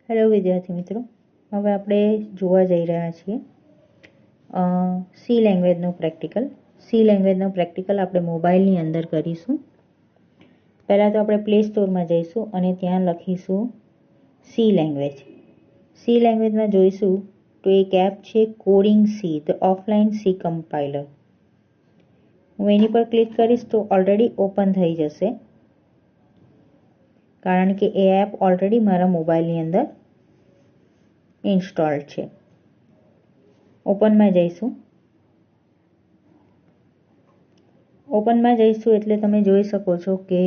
Hello વિદ્યાર્થી મિત્રો, હવે આપણે જોવા જઈ રહ્યા છીએ સી લેંગ્વેજનું પ્રેક્ટિકલ. સી લેંગ્વેજનું પ્રેક્ટિકલ આપણે મોબાઈલની અંદર કરીશું. પહેલાં તો આપણે પ્લે સ્ટોરમાં જઈશું અને ત્યાં લખીશું સી લેંગ્વેજ. સી લેંગ્વેજમાં જોઈશું તો એક એપ છે coding C, the offline C compiler. હું એની પર ક્લિક કરીશ તો ઓલરેડી ઓપન થઈ જશે, કારણ કે એ એપ ઓલરેડી મારા મોબાઈલની અંદર ઇન્સ્ટોલ છે. ઓપનમાં જઈશું. ઓપનમાં જઈશું એટલે તમે જોઈ શકો છો કે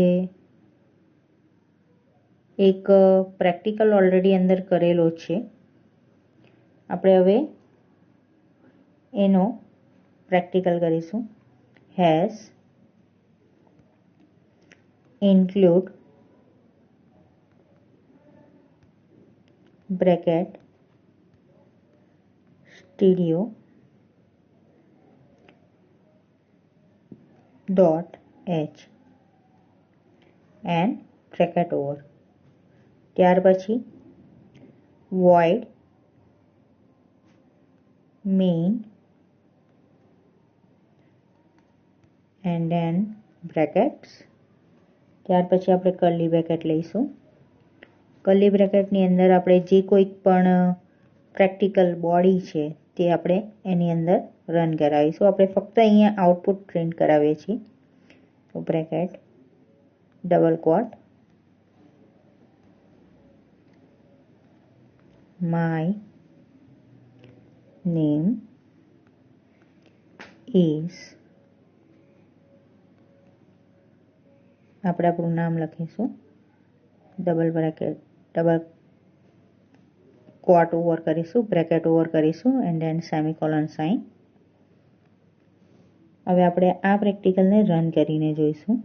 એક પ્રેક્ટિકલ ઓલરેડી અંદર કરેલો છે. આપણે હવે એનો પ્રેક્ટિકલ કરીશું. Has include bracket stereo dot h and bracket over. ત્યાર પછી void main and then brackets. ત્યાર પછી આપણે કર્લી બ્રેકેટ લઈશું. કર્લી બ્રેકેટની અંદર આપણે જે કોઈ પણ પ્રેક્ટિકલ બોડી છે તે આપણે એની અંદર રન કરાવીશું. આપણે ફક્ત અહીંયા આઉટપુટ પ્રિન્ટ કરાવીએ છીએ. તો bracket double quote my name is, આપણે આપણું નામ લખીશું. Double bracket double quote over કરીશું, બ્રેકેટ ઓવર કરીશું એન્ડ ધેન સેમિકોલન સાઇન. હવે આપણે આ પ્રેક્ટિકલને રન કરીને જોઈશું.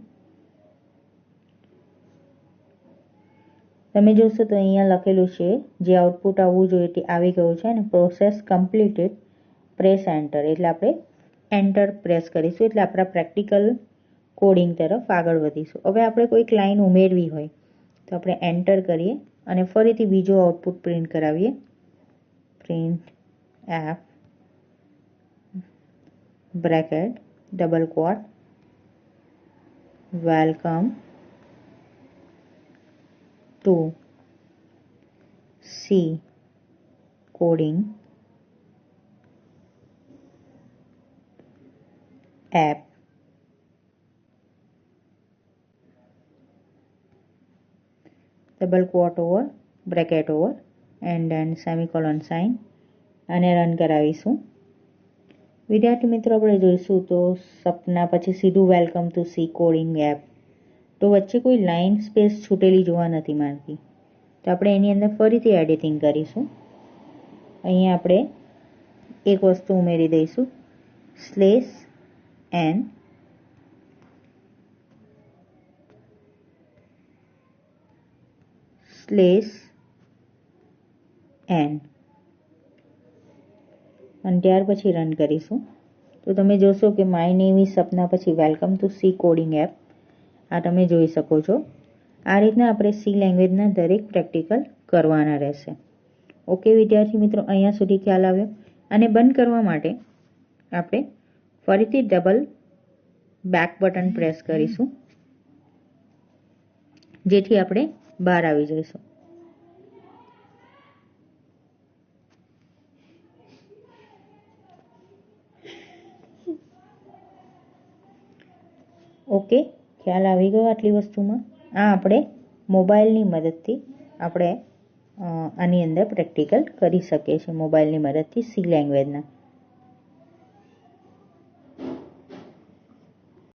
તમે જોશો તો અહીંયા લખેલું છે જે આઉટપુટ આવવું જોઈએ તે આવી ગયું છે અને પ્રોસેસ કમ્પ્લીટેડ, પ્રેસ એન્ટર. એટલે આપણે એન્ટર પ્રેસ કરીશું એટલે આપણા પ્રેક્ટિકલ કોડિંગ તરફ આગળ વધીશું. હવે આપણે કોઈક લાઈન ઉમેરવી હોય તો આપણે એન્ટર કરીએ અને ફરીથી બીજો આઉટપુટ પ્રિન્ટ કરાવીએ. Printf bracket double quote welcome to C coding app. Double quote over, bracket over and then semicolon sign અને રન કરાવીશું. વિદ્યાર્થી મિત્રો, આપણે જોઈશું તો સપના પછી સીધું welcome to C coding app. તો વચ્ચે કોઈ લાઇન સ્પેસ છૂટેલી જોવા નથી મળતી. તો આપણે એની અંદર ફરીથી એડિટિંગ કરીશું. અહીંયા આપણે એક વસ્તુ ઉમેરી દઈશું, સ્લેશ એન સ્લેશ એન અને ત્યાર પછી રન કરીશું. તો તમે જોશો કે માય નેમ ઇઝ સપના પછી welcome to C coding app આ તમે જોઈ શકો છો. આ રીતના આપણે સી લેંગ્વેજના દરેક પ્રેક્ટિકલ કરવાના રહેશે. ઓકે વિદ્યાર્થી મિત્રો, અહીંયા સુધી ખ્યાલ આવ્યો. અને બંધ કરવા માટે આપણે ફરીથી ડબલ બેક બટન પ્રેસ કરીશું, જેથી આપણે બહાર આવી જઈશું. ઓકે, ખ્યાલ આવી ગયો આટલી વસ્તુમાં. આ આપણે મોબાઈલની મદદથી આપણે આની અંદર પ્રેક્ટિકલ કરી શકીએ છીએ, મોબાઈલની મદદથી સી લેંગ્વેજના.